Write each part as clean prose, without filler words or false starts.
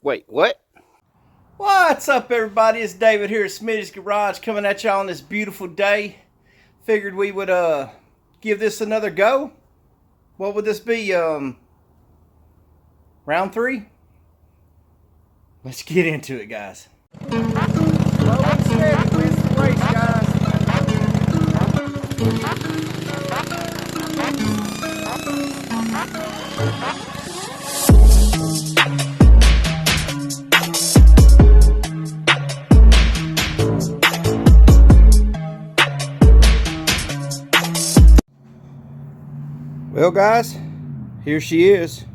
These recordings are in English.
Wait, what? What's up, everybody? It's David here at Smitty's Garage, coming at y'all on this beautiful day. Figured we would give this another go. What would this be? Round 3? Let's get into it, guys. Slow and steady wins the race, guys. Well, guys, here she is.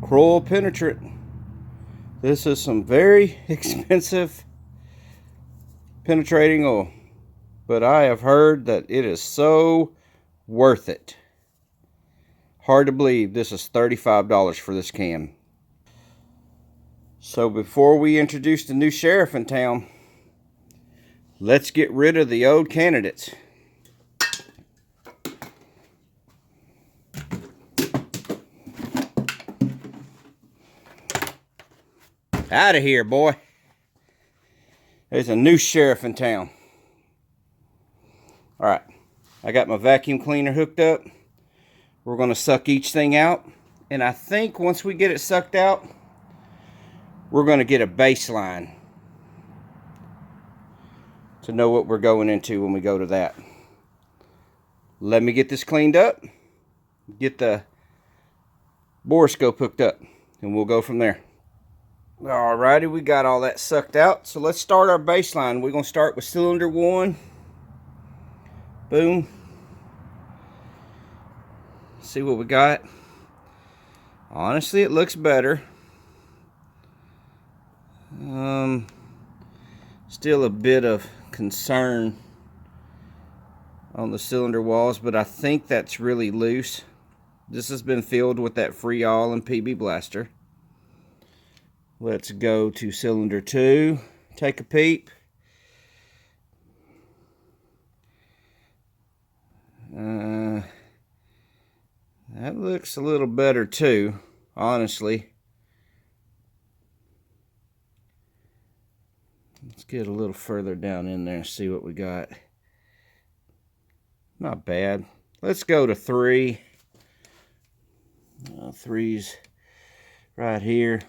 Kroil penetrant. This is some very expensive penetrating oil, but I have heard that it is so worth it. Hard to believe this is $35 for this can. So before we introduce the new sheriff in town, let's get rid of the old candidates. Out of here, boy. There's a new sheriff in town. Alright, I got my vacuum cleaner hooked up. We're going to suck each thing out. And I think once we get it sucked out, we're going to get a baseline to know what we're going into when we go to that. Let me get this cleaned up, get the borescope hooked up, and we'll go from there. Alrighty, we got all that sucked out. So let's start our baseline. We're going to start with cylinder 1. Boom. See what we got. Honestly, it looks better. Still a bit of concern on the cylinder walls, but I think that's really loose. This has been filled with that Kroil and PB blaster. Let's go to cylinder 2. Take a peep. That looks a little better too, honestly. Let's get a little further down in there and see what we got. Not bad. Let's go to 3. 3's right here.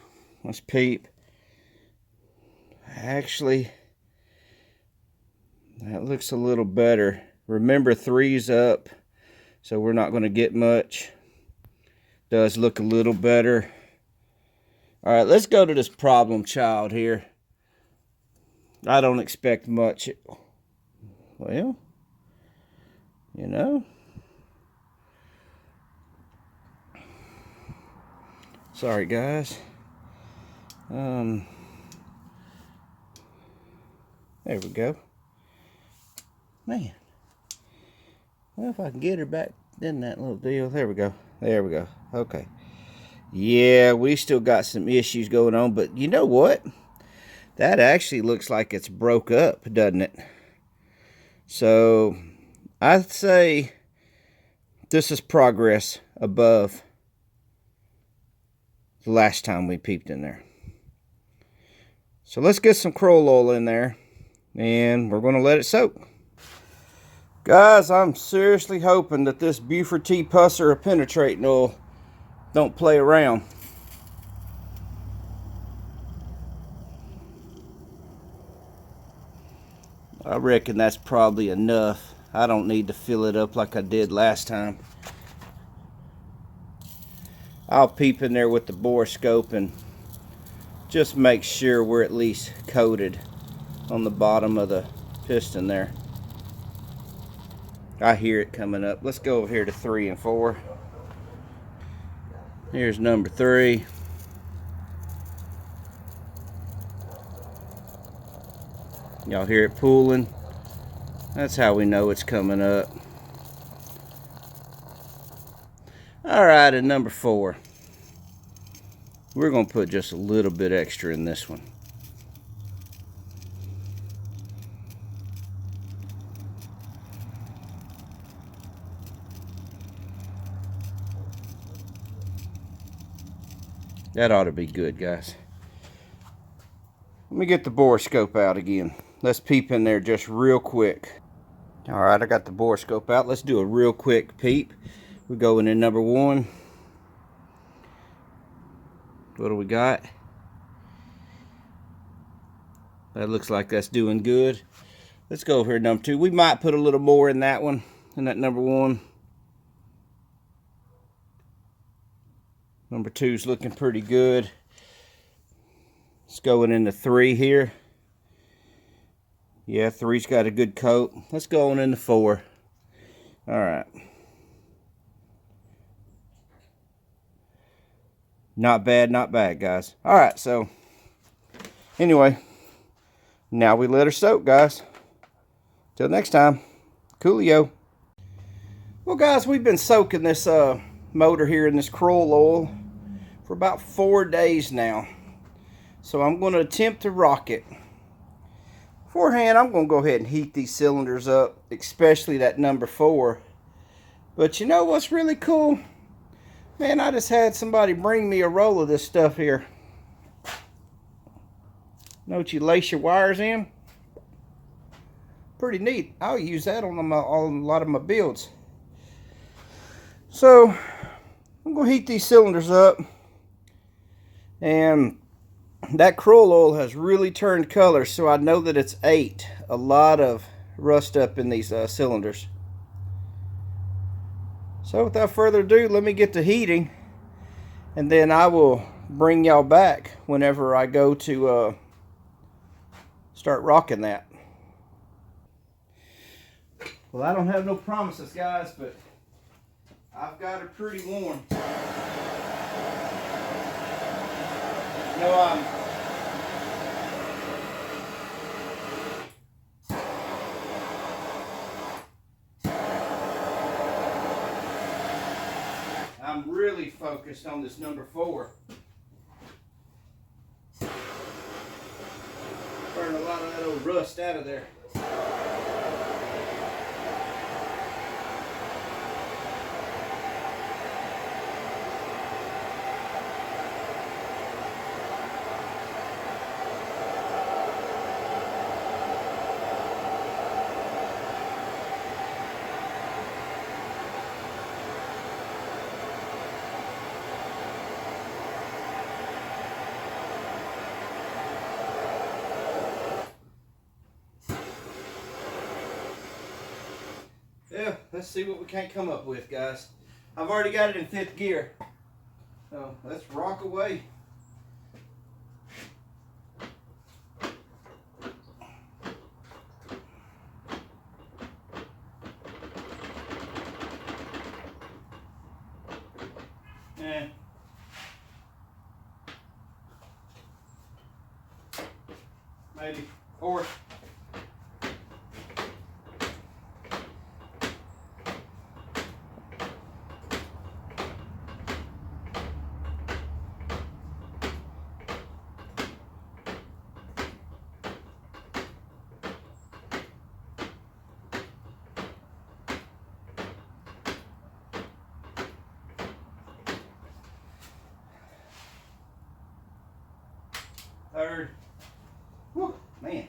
Let's peep. Actually, that looks a little better. Remember, 3's up, so we're not going to get much. Does look a little better. All right, let's go to this problem child here. I don't expect much. Well, you know. Sorry, guys. There we go. Man. Well, if I can get her back in that little deal. There we go. There we go. Okay. Yeah, we still got some issues going on, but you know what? That actually looks like it's broke up, doesn't it? So, I'd say this is progress above the last time we peeped in there. So let's get some Kroil oil in there, and we're going to let it soak. Guys, I'm seriously hoping that this Buford T. Pusser of penetrating oil don't play around. I reckon that's probably enough. I don't need to fill it up like I did last time. I'll peep in there with the borescope and just make sure we're at least coated on the bottom of the piston there. I hear it coming up. Let's go over here to 3 and 4. Here's number 3. Y'all hear it pooling? That's how we know it's coming up. Alright, and number 4. We're going to put just a little bit extra in this one. That ought to be good, guys. Let me get the borescope out again. Let's peep in there just real quick. All right, I got the borescope out. Let's do a real quick peep. We're going in number 1. What do we got? That looks like that's doing good. Let's go over here number 2. We might put a little more in that one, in that number 1. Number 2's looking pretty good. Let's go into 3 here. Yeah, 3's got a good coat. Let's go on into 4. All right. Not bad, not bad, guys. All right, so anyway, now we let her soak, guys. Till next time, coolio. Well, guys, we've been soaking this motor here in this Kroil oil for about 4 days now. So I'm going to attempt to rock it. Beforehand, I'm going to go ahead and heat these cylinders up, especially that number 4. But you know what's really cool? Man, I just had somebody bring me a roll of this stuff here. Know what you lace your wires in? Pretty neat. I'll use that on a lot of my builds. So, I'm going to heat these cylinders up. And that Kroil oil has really turned color, so I know that it's 8. A lot of rust up in these cylinders. So without further ado, let me get to heating, and then I will bring y'all back whenever I go to start rocking that. Well, I don't have no promises, guys, but I've got her pretty warm. No, I'm really focused on this number 4. Burn a lot of that old rust out of there. Yeah, let's see what we can't come up with, guys. I've already got it in 5th gear. So let's rock away. Maybe. Or third. Whew, man.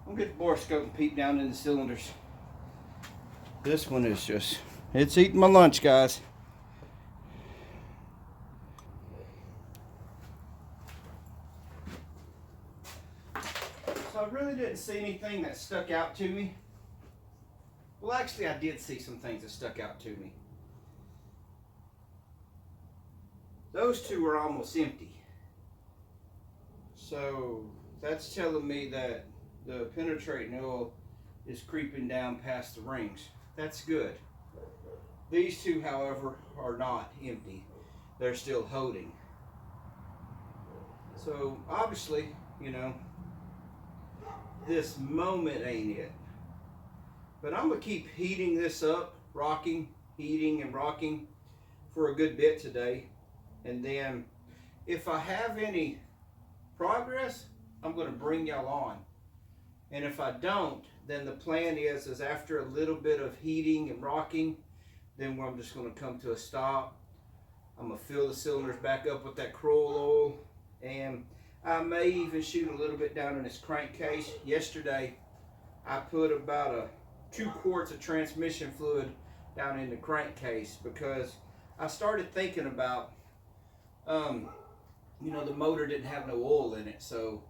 I'm gonna get the borescope and peep down in the cylinders. This one is just, it's eating my lunch, guys. So I really didn't see anything that stuck out to me. Well, actually, I did see some things that stuck out to me. Those 2 were almost empty. So that's telling me that the penetrating oil is creeping down past the rings. That's good. These 2, however, are not empty. They're still holding. So obviously, you know, this moment ain't it. But I'm gonna keep heating this up rocking, heating and rocking for a good bit today. And then if I have any progress, I'm going to bring y'all on. And if I don't, then the plan is after a little bit of heating and rocking, then I'm just going to come to a stop. I'm going to fill the cylinders back up with that Kroil oil, and I may even shoot a little bit down in this crankcase. Yesterday, I put about 2 quarts of transmission fluid down in the crankcase because I started thinking about, you know, the motor didn't have no oil in it, so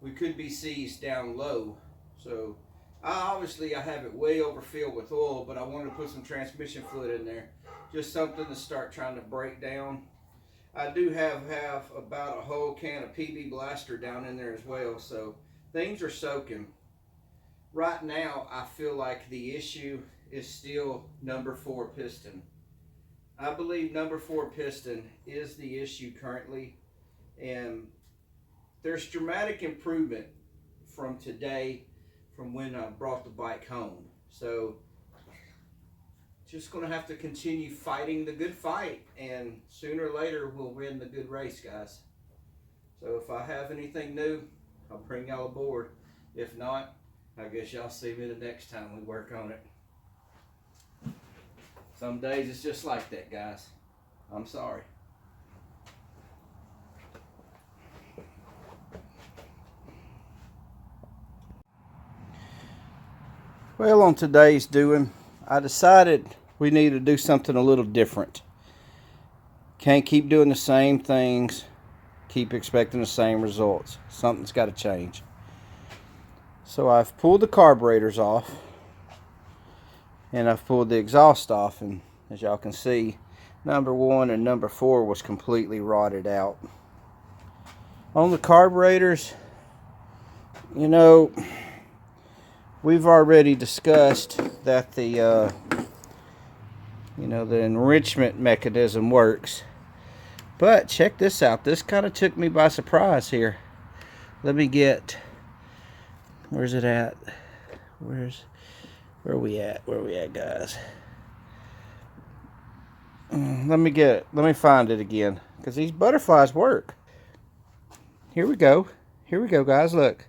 we could be seized down low. So obviously I have it way overfilled with oil, but I wanted to put some transmission fluid in there, just something to start trying to break down. I do have about a whole can of PB Blaster down in there as well, so things are soaking. Right now I feel like the issue is still number 4 piston. I believe number 4 piston is the issue currently, and there's dramatic improvement from today, from when I brought the bike home. So just gonna have to continue fighting the good fight, and sooner or later we'll win the good race, guys. So if I have anything new, I'll bring y'all aboard. If not, I guess y'all see me the next time we work on it. Some days it's just like that, guys. I'm sorry. Well, on today's doing, I decided we need to do something a little different. Can't keep doing the same things, keep expecting the same results. Something's got to change. So I've pulled the carburetors off, and I've pulled the exhaust off, and as y'all can see, number 1 and number 4 was completely rotted out. On the carburetors, you know, we've already discussed that the the enrichment mechanism works. But check this out. This kind of took me by surprise here. Let me get, where's it at? Where are we at? Where are we at, guys? Let me find it again, because these butterflies work. Here we go. Here we go, guys. Look.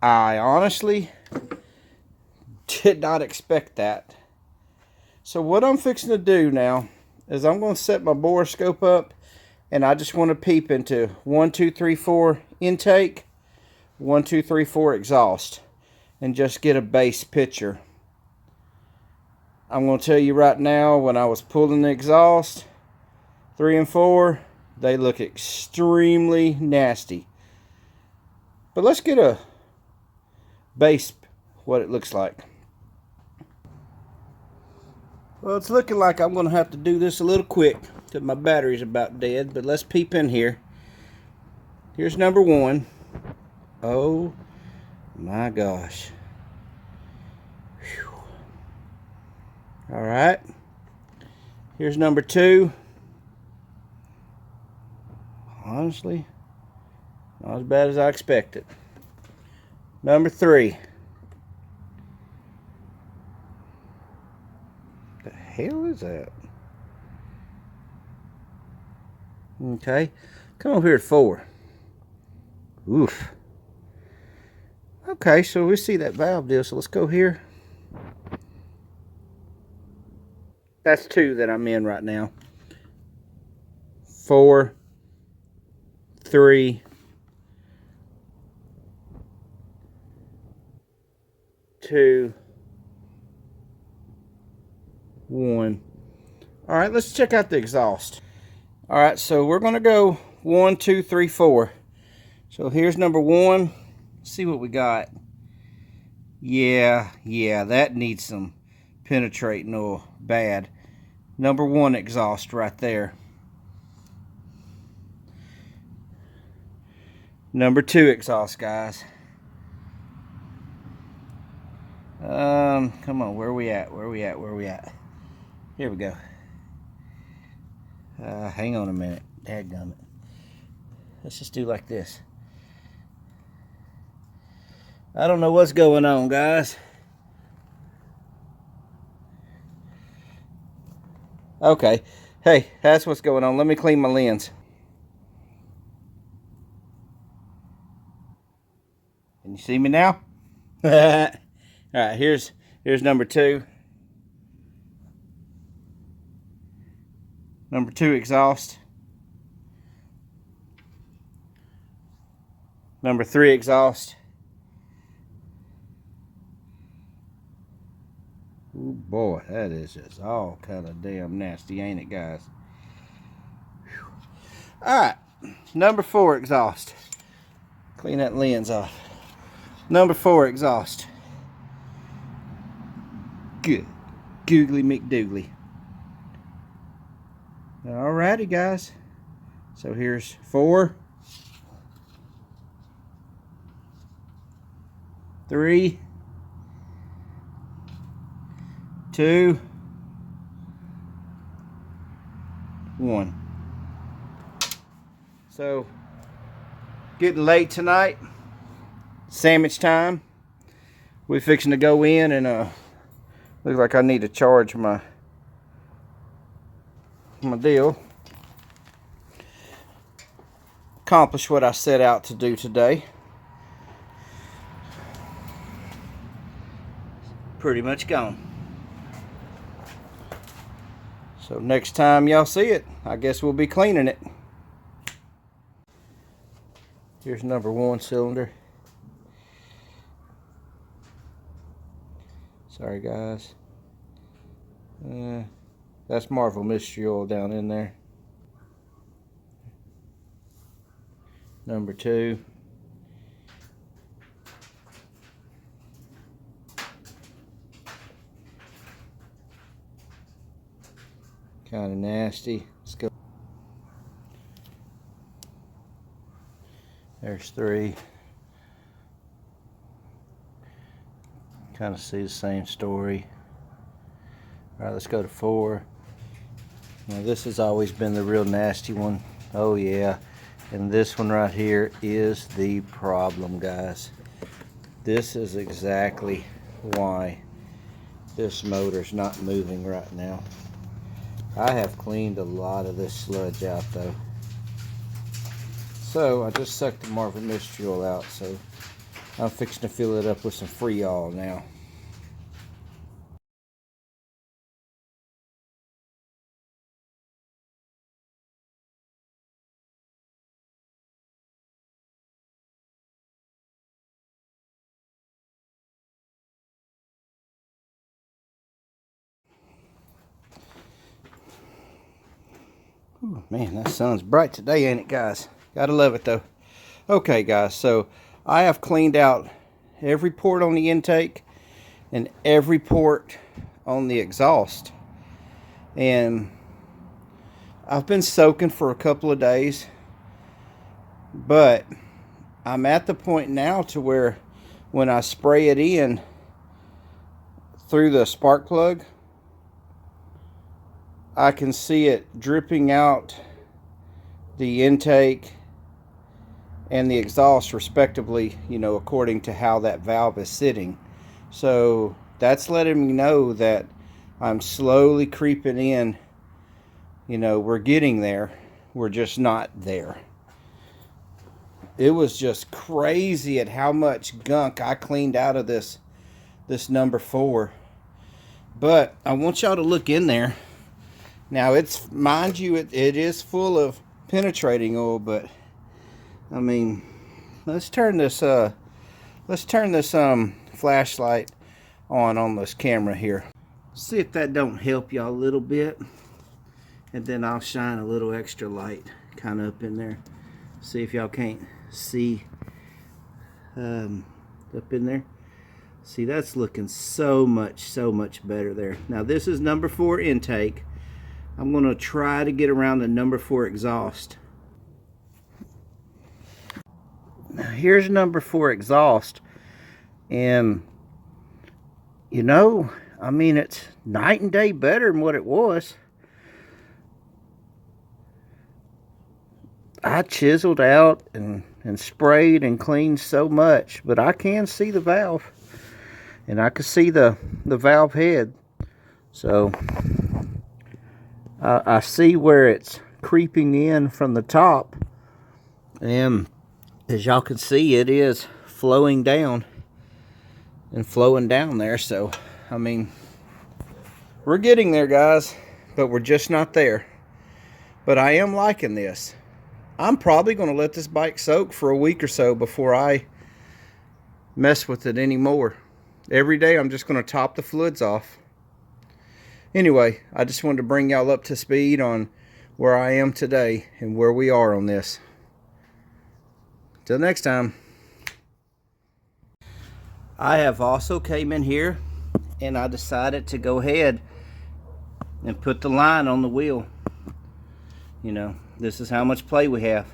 I honestly did not expect that. So what I'm fixing to do now is I'm going to set my borescope up, and I just want to peep into 1, 2, 3, 4 intake, 1, 2, 3, 4 exhaust, and just get a base picture. I'm going to tell you right now, when I was pulling the exhaust, 3 and 4, they look extremely nasty. But let's get a base, what it looks like. Well, it's looking like I'm going to have to do this a little quick, because my battery's about dead, but let's peep in here. Here's number 1. Oh my gosh. Whew. All right. Here's number 2. Honestly, not as bad as I expected. Number 3. The hell is that? Okay, come over here at 4. Oof. Okay, so we see that valve deal, so let's go here. That's 2 that I'm in right now. 4, 3, 2, 1. All right, let's check out the exhaust. All right, so we're going to go 1, 2, 3, 4. So here's number 1. Let's see what we got. Yeah, that needs some penetrating oil bad. Number 1 exhaust right there. Number 2 exhaust, guys. Come on, where are we at? Here we go. Hang on a minute. Dadgummit. Let's just do like this. I don't know what's going on, guys. Okay. Hey, that's what's going on. Let me clean my lens. Can you see me now? Alright, here's number 2. Number 2 exhaust. Number 3 exhaust. Oh boy, that is just all kind of damn nasty, ain't it, guys? Alright, number 4 exhaust. Clean that lens off. Number 4 exhaust. Good. Googly McDoogly. Alrighty, guys. So here's 4, 3, 2, 1. So, getting late tonight. Sandwich time. We're fixing to go in and looks like I need to charge my deal. Accomplish what I set out to do today. Pretty much gone. So next time y'all see it, I guess we'll be cleaning it. Here's number 1 cylinder. Sorry, guys. That's Marvel Mystery Oil down in there. Number 2. Kind of nasty. Let's go. There's 3. Kind of see the same story. Alright, let's go to 4. Now this has always been the real nasty one. Oh yeah. And this one right here is the problem, guys. This is exactly why this motor's not moving right now. I have cleaned a lot of this sludge out though. So I just sucked the Marvel Mystery Oil out, so I'm fixing to fill it up with some Kroil now. Ooh, man, that sun's bright today, ain't it, guys? Gotta love it, though. Okay, guys, so I have cleaned out every port on the intake and every port on the exhaust. And I've been soaking for a couple of days, but I'm at the point now to where when I spray it in through the spark plug, I can see it dripping out the intake and the exhaust respectively, you know, according to how that valve is sitting. So that's letting me know that I'm slowly creeping in. You know, we're getting there. We're just not there. It was just crazy at how much gunk I cleaned out of this number 4. But I want y'all to look in there. Now it's, mind you, it is full of penetrating oil, but I mean, let's turn this flashlight on this camera here. See if that don't help y'all a little bit, and then I'll shine a little extra light kind of up in there. See if y'all can't see up in there. See, that's looking so much better there. Now this is number 4 intake. I'm going to try to get around the number 4 exhaust. Now here's number 4 exhaust, and you know, I mean, it's night and day better than what it was. I chiseled out and and sprayed and cleaned so much, but I can see the valve, and I can see the valve head. So I see where it's creeping in from the top, and as y'all can see, it is flowing down and flowing down there. So I mean, we're getting there, guys, but we're just not there. But I am liking this. I'm probably going to let this bike soak for a week or so before I mess with it anymore. Every day I'm just going to top the fluids off. Anyway, I just wanted to bring y'all up to speed on where I am today and where we are on this. Till next time. I have also came in here and I decided to go ahead and put the line on the wheel. You know, this is how much play we have.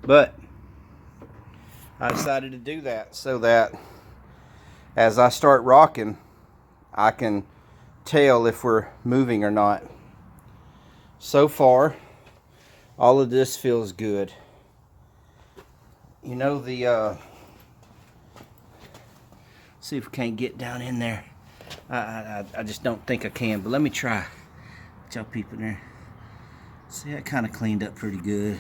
But I decided to do that so that as I start rocking, I can tell if we're moving or not. So far, all of this feels good. You know, the see if we can't get down in there. I just don't think I can, but let me try. Get y'all peeping there. See, that kind of cleaned up pretty good.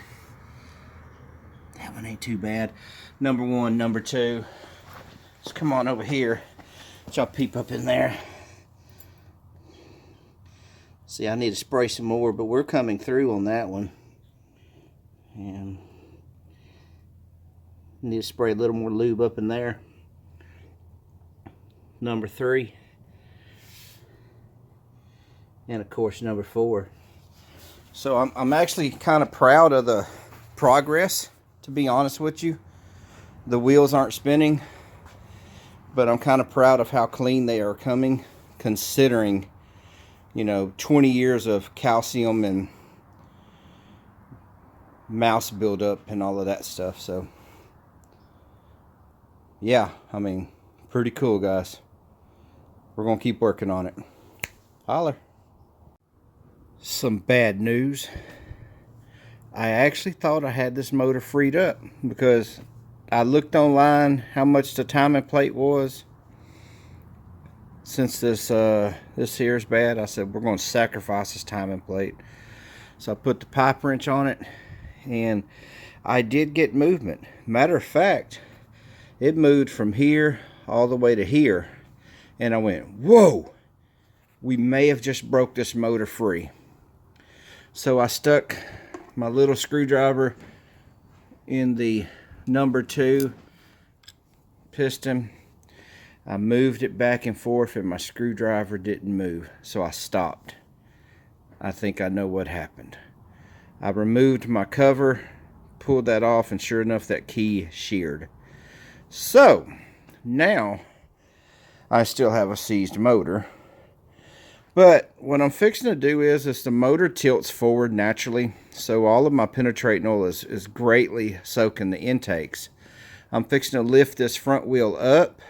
That one ain't too bad. Number one, number two. Let's come on over here. Let y'all peep up in there. See, I need to spray some more, but we're coming through on that one. And need to spray a little more lube up in there. Number three. And of course, number four. So I'm actually kind of proud of the progress, to be honest with you. The wheels aren't spinning, but I'm kind of proud of how clean they are coming, considering, you know, 20 years of calcium and mouse buildup and all of that stuff. So yeah, I mean, pretty cool, guys. We're gonna keep working on it. Holler. Some bad news. I actually thought I had this motor freed up because I looked online how much the timing plate was. Since this here is bad, I said we're going to sacrifice this timing plate. So I put the pipe wrench on it, and I did get movement. Matter of fact, it moved from here all the way to here, and I went, whoa, we may have just broke this motor free. So I stuck my little screwdriver in the number 2 piston. I moved it back and forth and my screwdriver didn't move, so I stopped. I think I know what happened. I removed my cover, pulled that off, and sure enough, that key sheared. So now I still have a seized motor. But what I'm fixing to do is the motor tilts forward naturally, so all of my penetrating oil is greatly soaking the intakes. I'm fixing to lift this front wheel up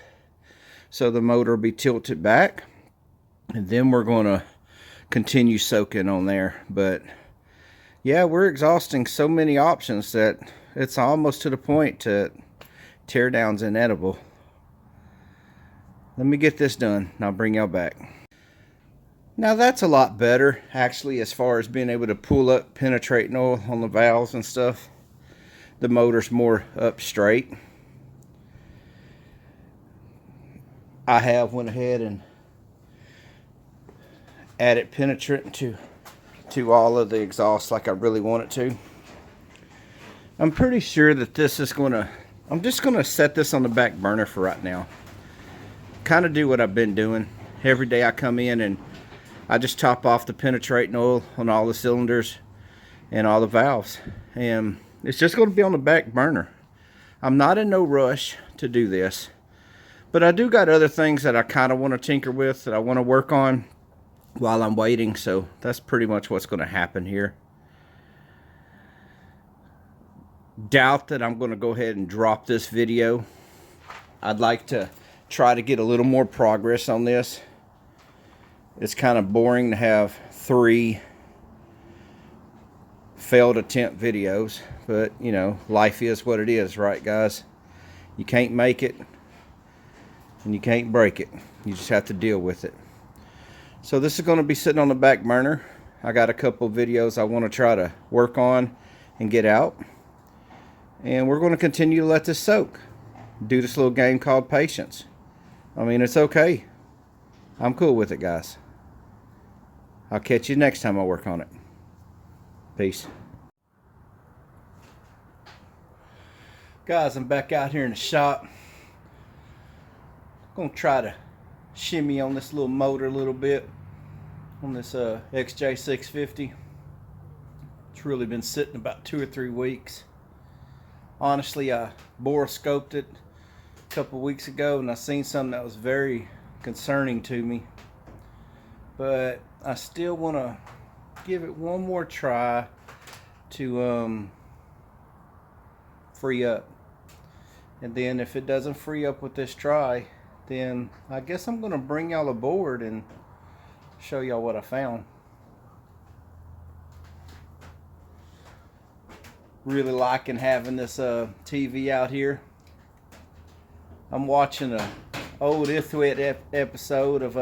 so the motor will be tilted back, and then we're going to continue soaking on there. But yeah, we're exhausting so many options that it's almost to the point to teardown's inedible. Let me get this done and I'll bring y'all back. Now that's a lot better, actually, as far as being able to pull up penetrating oil on the valves and stuff. The motor's more up straight. I have went ahead and added penetrant to all of the exhaust like I really want it to. I'm pretty sure that this is I'm just gonna set this on the back burner for right now. Kind of do what I've been doing. Every day I come in and I just top off the penetrating oil on all the cylinders and all the valves, and it's just going to be on the back burner. I'm not in no rush to do this, but I do got other things that I kind of want to tinker with, that I want to work on while I'm waiting. So that's pretty much what's going to happen here. Doubt that I'm going to go ahead and drop this video. I'd like to try to get a little more progress on this. It's kind of boring to have 3 failed attempt videos, but you know, life is what it is, right guys? You can't make it and you can't break it. You just have to deal with it. So this is going to be sitting on the back burner. I got a couple of videos I want to try to work on and get out, and we're going to continue to let this soak, do this little game called patience. I mean, it's okay. I'm cool with it, guys. I'll catch you next time I work on it. Peace. Guys, I'm back out here in the shop. I'm gonna try to shimmy on this little motor a little bit on this XJ650. It's really been sitting about 2 or 3 weeks. Honestly, I borescoped it a couple weeks ago and I seen something that was very concerning to me, but I still want to give it one more try to free up, and then if it doesn't free up with this try, then I guess I'm gonna bring y'all aboard and show y'all what I found. Really liking having this TV out here. I'm watching a old Ithwit episode of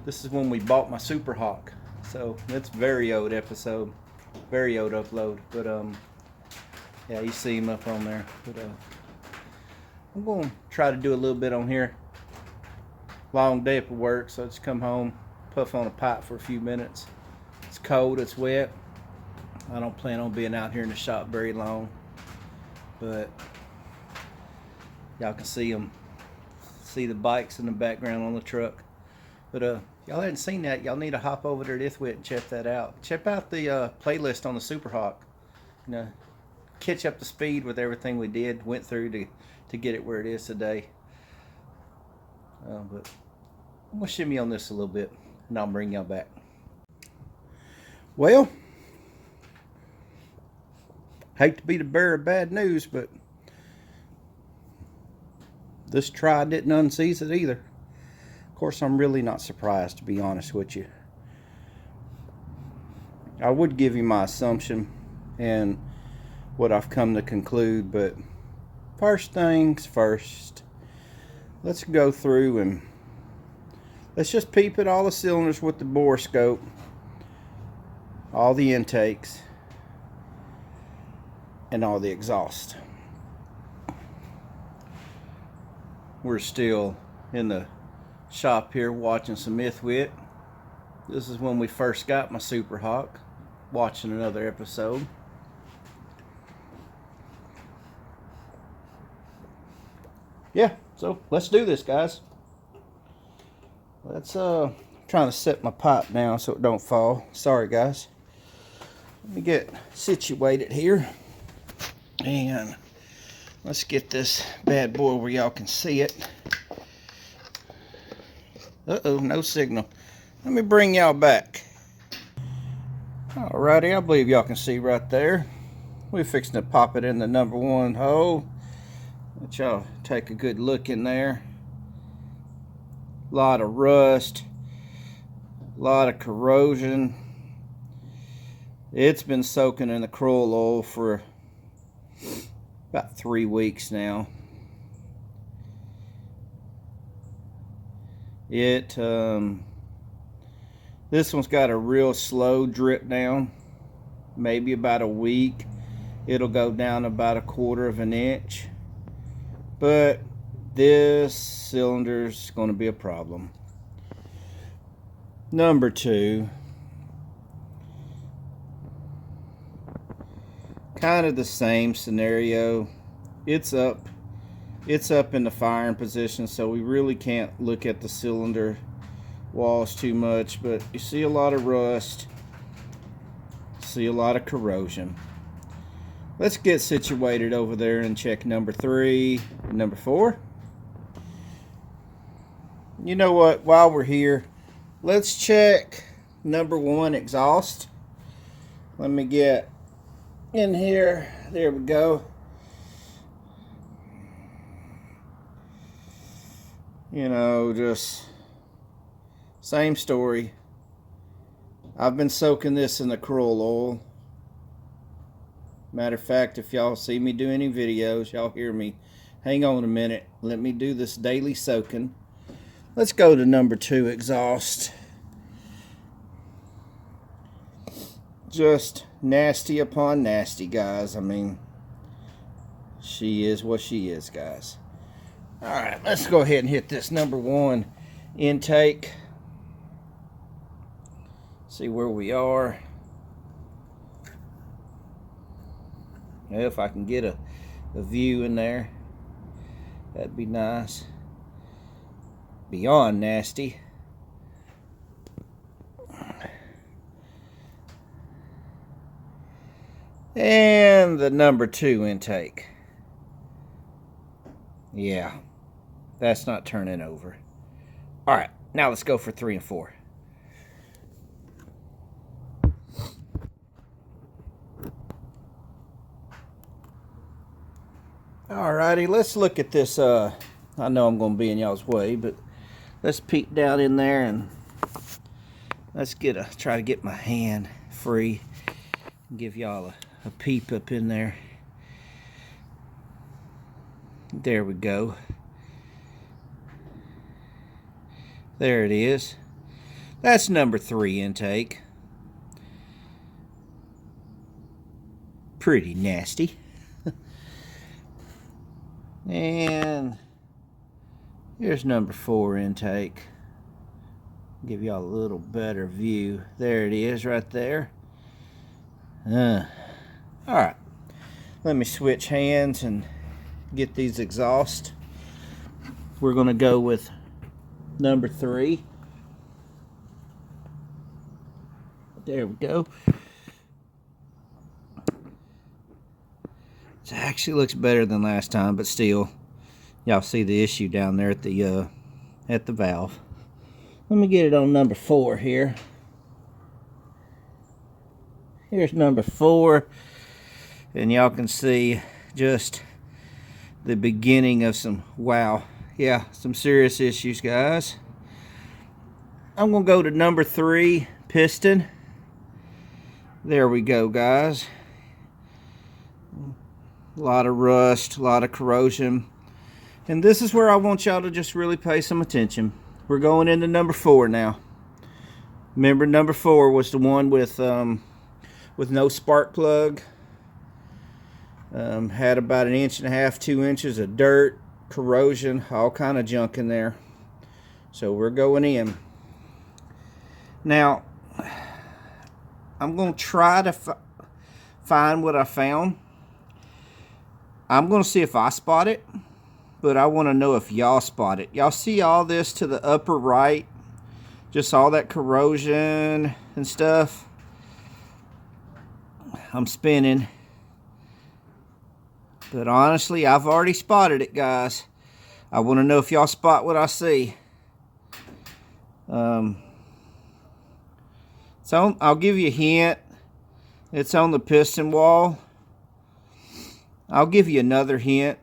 this is when we bought my Super Hawk, so it's very old episode, very old upload, but yeah, you see him up on there. But I'm gonna try to do a little bit on here. Long day at work, so I just come home, puff on a pipe for a few minutes. It's cold, it's wet. I don't plan on being out here in the shop very long, but y'all can see them, see the bikes in the background on the truck. But y'all hadn't seen that, y'all need to hop over there to Ithwit and check that out. Check out the playlist on the Super Hawk. You know, catch up to speed with everything we went through to get it where it is today. But I'm gonna shimmy on this a little bit and I'll bring y'all back. Well, hate to be the bearer of bad news, but this try didn't unseize it either. Of course, I'm really not surprised, to be honest with you. I would give you my assumption and what I've come to conclude, but first things first, let's go through and let's just peep at all the cylinders with the borescope, all the intakes, and all the exhaust. We're still in the shop here watching some Ithwit. This is when we first got my Super Hawk, watching another episode. Yeah, so let's do this, guys. Let's trying to set my pipe down so it don't fall. Sorry guys. Let me get situated here and let's get this bad boy where y'all can see it. Uh-oh, no signal. Let me bring y'all back. Alrighty, I believe y'all can see right there. We're fixing to pop it in the #1 hole. Let y'all take a good look in there. A lot of rust, a lot of corrosion. It's been soaking in the Kroil oil for about 3 weeks now. This one's got a real slow drip down, maybe about a week. It'll go down about 1/4 of an inch, but this cylinder's going to be a problem. Number 2, kind of the same scenario. It's up in the firing position, so we really can't look at the cylinder walls too much, but you see a lot of rust, see a lot of corrosion. Let's get situated over there and check number 3 and number 4. You know what, while we're here, let's check number 1 exhaust. Let me get in here. There we go. You know, just same story. I've been soaking this in the Kroil oil. Matter of fact, if y'all see me do any videos, y'all hear me. Hang on a minute. Let me do this daily soaking. Let's go to number 2 exhaust. Just nasty upon nasty, guys. I mean, she is what she is, guys. Alright, let's go ahead and hit this number 1 intake. See where we are. If I can get a view in there, that'd be nice. Beyond nasty. And the number 2 intake. Yeah, that's not turning over. Alright, now let's go for 3 and 4. Alrighty, let's look at this. I know I'm going to be in y'all's way, but let's peek down in there and let's try to get my hand free and give y'all a peep up in there. There we go. There it is. That's number 3 intake. Pretty nasty. And here's number 4 intake. Give y'all a little better view. There it is right there. Alright. Let me switch hands and get these exhaust. We're going to go with number 3. There we go. It actually looks better than last time, but still, y'all see the issue down there at the valve. Let me get it on number 4 here. Here's number 4, and y'all can see just the beginning of some, wow, yeah, some serious issues, guys. I'm gonna go to number 3 piston. There we go, guys. A lot of rust, a lot of corrosion. And this is where I want y'all to just really pay some attention. We're going into number 4 now. Remember, number 4 was the one with no spark plug. Had about 1.5 inches, 2 inches of dirt, corrosion, all kind of junk in there. So we're going in. Now, I'm going to try to find what I found. I'm going to see if I spot it, but I want to know if y'all spot it. Y'all see all this to the upper right? Just all that corrosion and stuff. I'm spinning. But honestly, I've already spotted it, guys. I want to know if y'all spot what I see. So I'll give you a hint. It's on the piston wall. I'll give you another hint.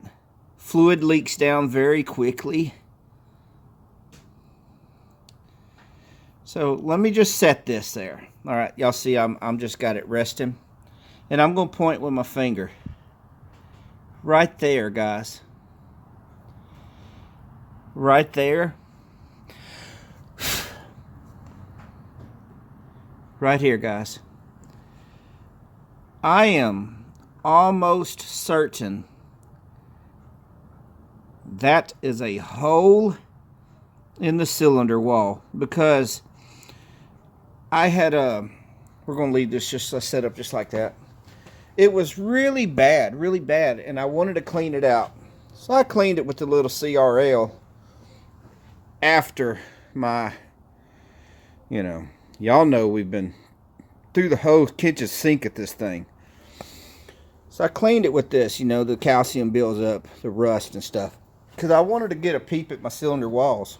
Fluid leaks down very quickly. So let me just set this there. All right, y'all see I'm just got it resting. And I'm going to point with my finger. Right there, guys. Right there. Right here, guys. I am almost certain that is a hole in the cylinder wall, because I had we're going to leave this just set up just like that. It was really bad, and I wanted to clean it out. So I cleaned it with the little CRL after my, y'all know we've been through the whole kitchen sink at this thing. So I cleaned it with this, the calcium builds up, the rust and stuff, because I wanted to get a peep at my cylinder walls.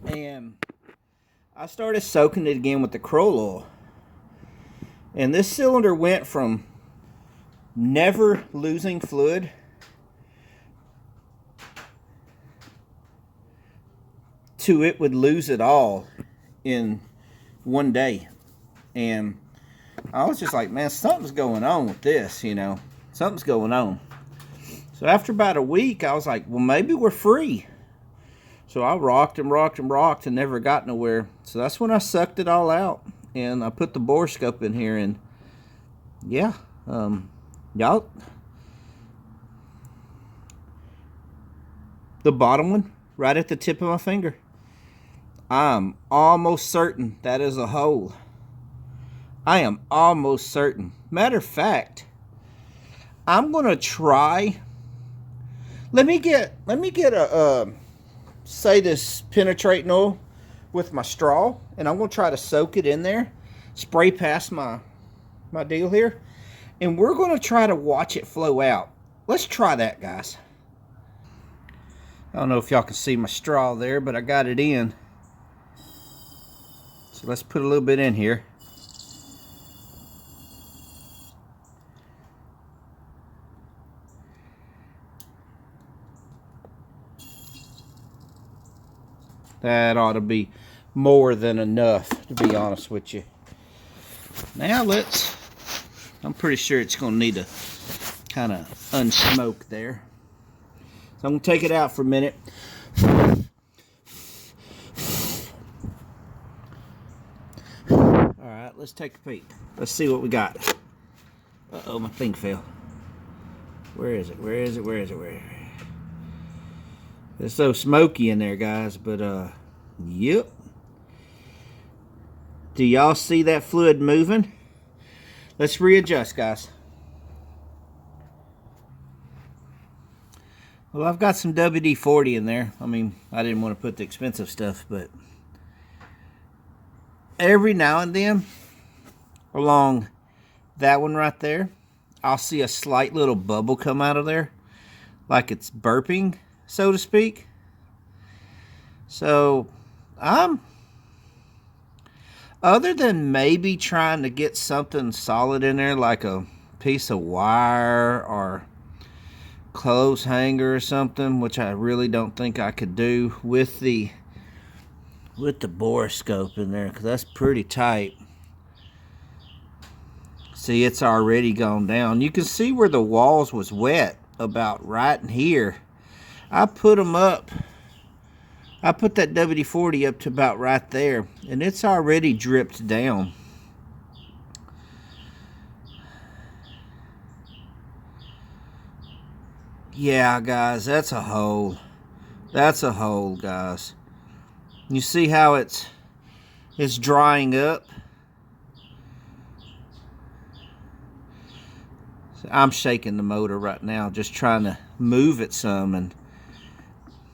And I started soaking it again with the Kroil oil. And this cylinder went from never losing fluid to it would lose it all in one day. And I was just like, man, something's going on with this, you know. Something's going on. So after about a week, I was like, well, maybe we're free. So I rocked and rocked and rocked and never got nowhere. So that's when I sucked it all out. And I put the borescope in here. And yeah, y'all, the bottom one, right at the tip of my finger. I'm almost certain that is a hole. I am almost certain. Matter of fact, I'm gonna try. Let me get a say this penetrating oil with my straw, and I'm gonna try to soak it in there, spray past my deal here, and we're gonna try to watch it flow out. Let's try that, guys. I don't know if y'all can see my straw there, but I got it in. So let's put a little bit in here. That ought to be more than enough, to be honest with you. Now I'm pretty sure it's going to need to kind of unsmoke there. So I'm going to take it out for a minute. Alright, let's take a peek. Let's see what we got. Uh-oh, my thing fell. Where is it? Where is it? Where is it? Where is it? It's so smoky in there, guys, but yep. Do y'all see that fluid moving? Let's readjust, guys. Well, I've got some WD-40 in there. I mean, I didn't want to put the expensive stuff, but every now and then, along that one right there, I'll see a slight little bubble come out of there, like it's burping, so to speak. So other than maybe trying to get something solid in there, like a piece of wire or clothes hanger or something, which I really don't think I could do with the borescope in there, because that's pretty tight. See, it's already gone down. You can see where the walls was wet, about right in here. I put them up. I put that WD-40 up to about right there, and it's already dripped down. Yeah, guys, that's a hole. That's a hole, guys. You see how it's drying up? I'm shaking the motor right now, just trying to move it some and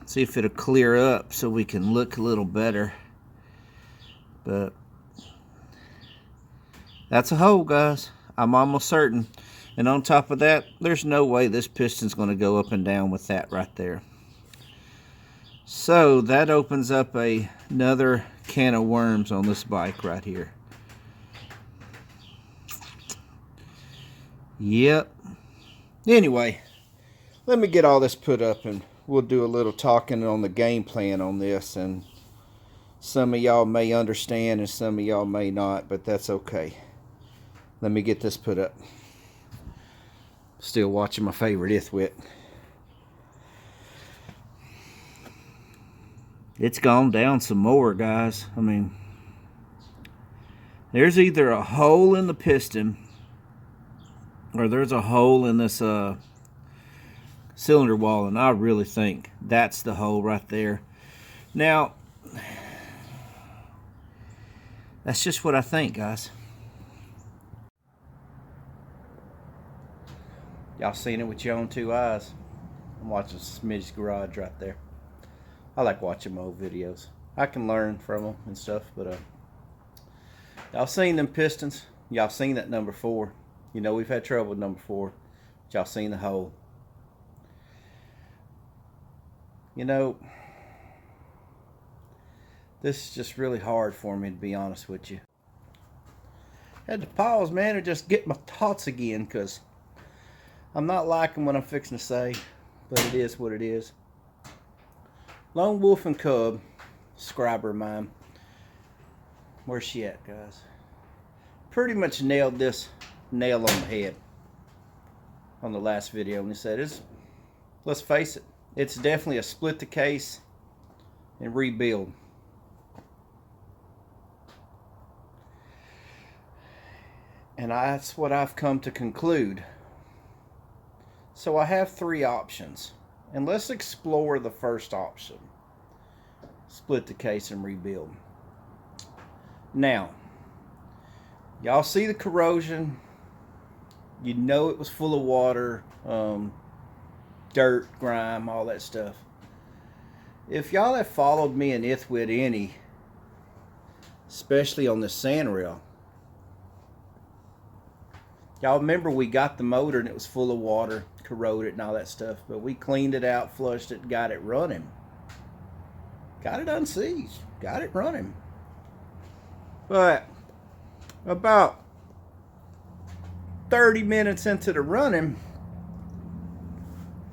see if it'll clear up so we can look a little better. But that's a hole, guys. I'm almost certain. And on top of that, there's no way this piston's going to go up and down with that right there. So that opens up another can of worms on this bike right here. Yep. Anyway, let me get all this put up and we'll do a little talking on the game plan on this. And some of y'all may understand and some of y'all may not, but that's okay. Let me get this put up. Still watching my favorite Ithwit. It's gone down some more, guys. I mean, there's either a hole in the piston or there's a hole in this cylinder wall, and I really think that's the hole right there. Now, that's just what I think, guys. Y'all seen it with your own two eyes. I'm watching Smitty's garage right there. I like watching my old videos. I can learn from them and stuff, but y'all seen them pistons? Y'all seen that number 4? You know we've had trouble with number 4. But y'all seen the hole. You know, this is just really hard for me, to be honest with you. Had to pause, man, and just get my thoughts again, because I'm not liking what I'm fixing to say, but it is what it is. Lone Wolf and Cub, subscriber of mine. Where's she at, guys? pretty much nailed this nail on the head on the last video, and he said, let's face it, it's definitely a split the case and rebuild. And that's what I've come to conclude. So I have 3 options, and let's explore the first option: split the case and rebuild. Now, y'all see the corrosion. You know it was full of water, dirt, grime, all that stuff. If y'all have followed me in Ithwit any, especially on the sand rail, y'all remember we got the motor and it was full of water, corroded and all that stuff, but we cleaned it out, flushed it, got it running. Got it unseized, got it running. But about 30 minutes into the running,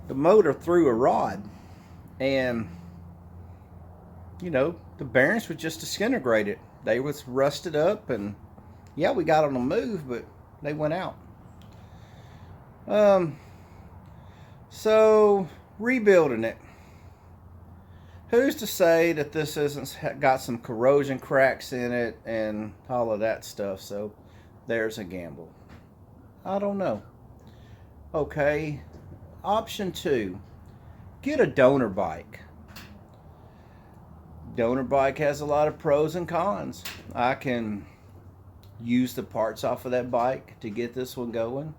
the motor threw a rod, and you know, the bearings were just disintegrated. They was rusted up, and yeah, we got on the move, but they went out. So rebuilding it, who's to say that this isn't got some corrosion cracks in it and all of that stuff? So there's a gamble. I don't know. Okay, option 2, get a donor bike. Donor bike has a lot of pros and cons. I can use the parts off of that bike to get this one going,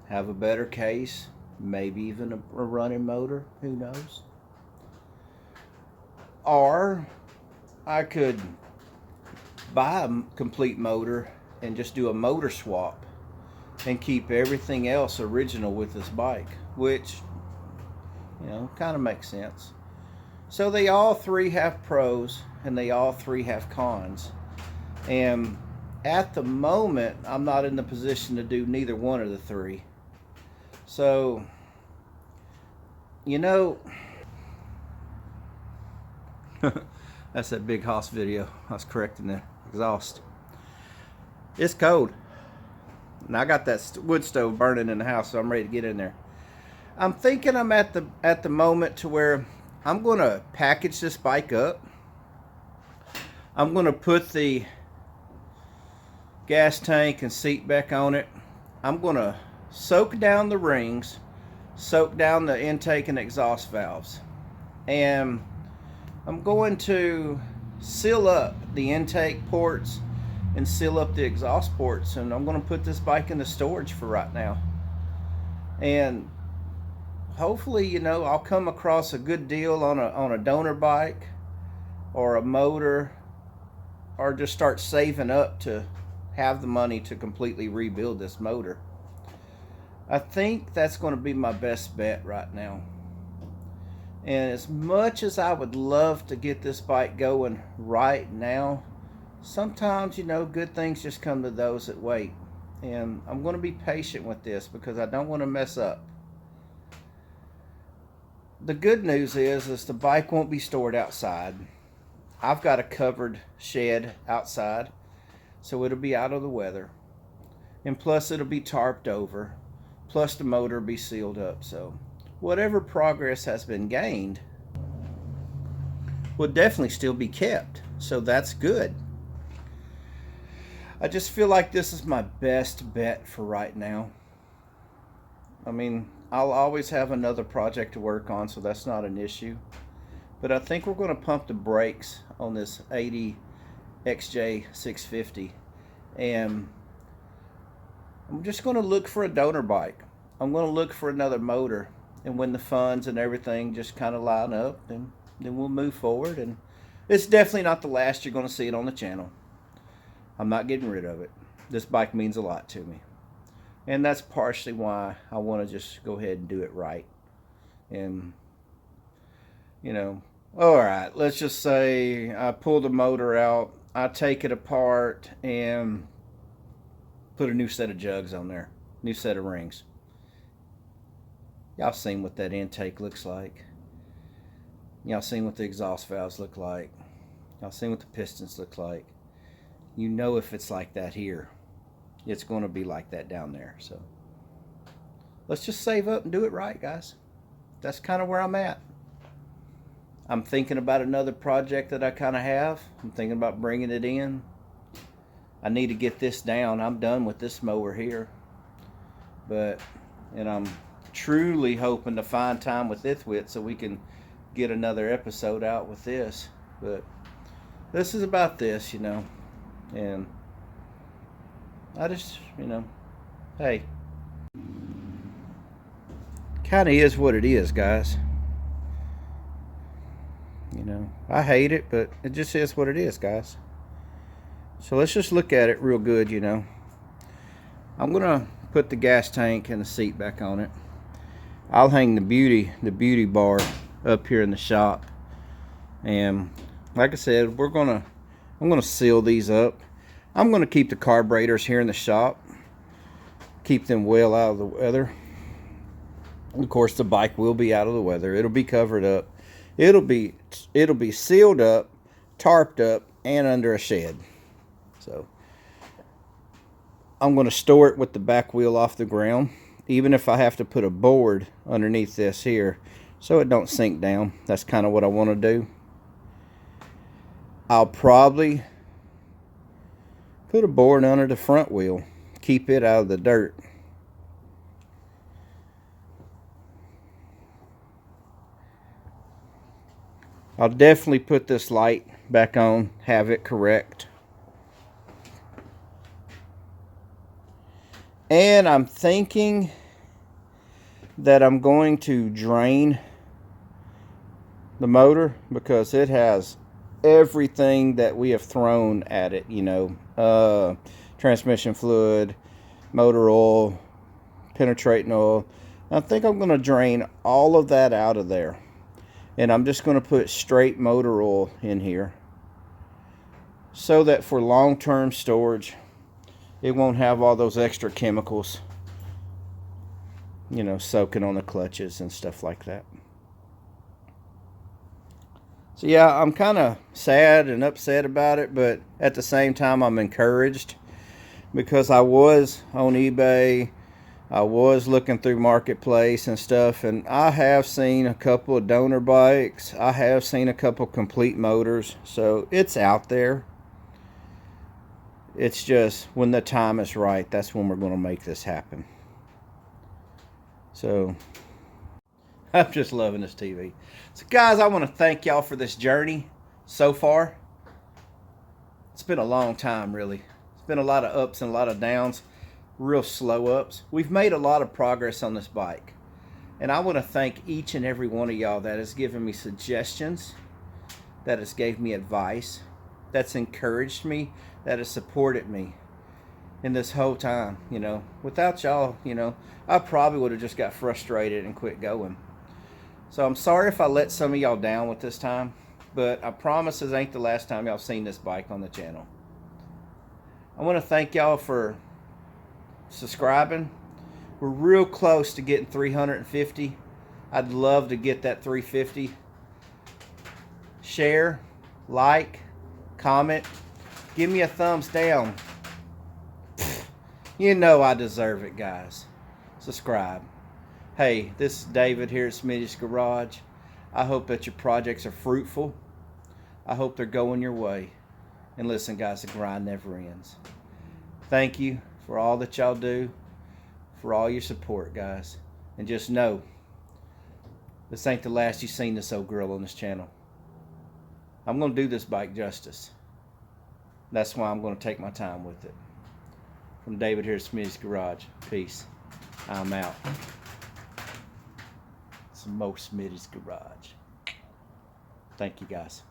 have a better case, maybe even a running motor, who knows. Or I could buy a complete motor and just do a motor swap and keep everything else original with this bike, which, you know, kind of makes sense. So they all 3 have pros and they all 3 have cons. And at the moment, I'm not in the position to do neither one of the 3. So, you know, that's that big hoss video. I was correcting the exhaust. It's cold. And I got that wood stove burning in the house, so I'm ready to get in there. I'm thinking I'm at the moment to where I'm going to package this bike up. I'm going to put the gas tank and seat back on it. I'm going to soak down the rings, soak down the intake and exhaust valves, and I'm going to seal up the intake ports and seal up the exhaust ports, and I'm going to put this bike into storage for right now. And hopefully, you know, I'll come across a good deal on a donor bike or a motor, or just start saving up to have the money to completely rebuild this motor. I think that's going to be my best bet right now. And as much as I would love to get this bike going right now, sometimes, you know, good things just come to those that wait. And I'm going to be patient with this because I don't want to mess up. The good news is the bike won't be stored outside. I've got a covered shed outside, so it'll be out of the weather. And plus it'll be tarped over. Plus the motor will be sealed up. So whatever progress has been gained will definitely still be kept. So that's good. I just feel like this is my best bet for right now. I mean, I'll always have another project to work on, so that's not an issue. But I think we're going to pump the brakes on this 80 XJ650. And I'm just going to look for a donor bike. I'm going to look for another motor. And when the funds and everything just kind of line up, then we'll move forward. And it's definitely not the last you're going to see it on the channel. I'm not getting rid of it. This bike means a lot to me. And that's partially why I want to just go ahead and do it right. And, you know, all right, let's just say I pull the motor out, I take it apart and put a new set of jugs on there, new set of rings. Y'all seen what that intake looks like. Y'all seen what the exhaust valves look like. Y'all seen what the pistons look like. you know if it's like that here, it's going to be like that down there. So let's just save up and do it right, guys. That's kind of where I'm at. I'm thinking about another project that I kind of have. I'm thinking about bringing it in. I need to get this down. I'm done with this mower here. And I'm truly hoping to find time with Ithwit so we can get another episode out with this. But this is about this, you know. And I just, you know, hey, kind of is what it is, guys. You know, I hate it, but it just is what it is, guys. So let's just look at it real good, you know. I'm gonna put the gas tank and the seat back on it. I'll hang the beauty bar up here in the shop. And like I said, I'm gonna seal these up. I'm gonna keep the carburetors here in the shop. Keep them well out of the weather. Of course, the bike will be out of the weather. It'll be covered up. It'll be sealed up, tarped up, and under a shed. So I'm going to store it with the back wheel off the ground, even if I have to put a board underneath this here so it don't sink down. That's kind of what I want to do. I'll probably put a board under the front wheel, keep it out of the dirt. I'll definitely put this light back on, have it correct. And I'm thinking that I'm going to drain the motor because it has everything that we have thrown at it, you know, transmission fluid, motor oil, penetrating oil. I think I'm going to drain all of that out of there. And I'm just going to put straight motor oil in here so that for long-term storage, it won't have all those extra chemicals, you know, soaking on the clutches and stuff like that. So yeah, I'm kind of sad and upset about it, but at the same time, I'm encouraged because I was on eBay. I was looking through Marketplace and stuff, and I have seen a couple of donor bikes. I have seen a couple complete motors, so it's out there. It's just when the time is right, that's when we're going to make this happen. So I'm just loving this TV. So guys, I want to thank y'all for this journey so far. It's been a long time, really. It's been a lot of ups and a lot of downs. Real slow ups. We've made a lot of progress on this bike, and I want to thank each and every one of y'all that has given me suggestions, that has gave me advice, that's encouraged me, that has supported me in this whole time. You know, without y'all, you know, I probably would have just got frustrated and quit going. So I'm sorry if I let some of y'all down with this time, but I promise this ain't the last time y'all seen this bike on the channel. I want to thank y'all for subscribing. We're real close to getting 350. I'd love to get that 350. Share, like, comment, give me a thumbs down. You know I deserve it, guys. Subscribe. Hey, this is David here at Smitty's Garage. I hope that your projects are fruitful. I hope they're going your way. And listen, guys, the grind never ends. Thank you for all that y'all do, for all your support, guys. And just know, this ain't the last you've seen this old girl on this channel. I'm going to do this bike justice. That's why I'm going to take my time with it. From David here at Smitty's Garage. Peace. I'm out. Some more Smitty's Garage. Thank you, guys.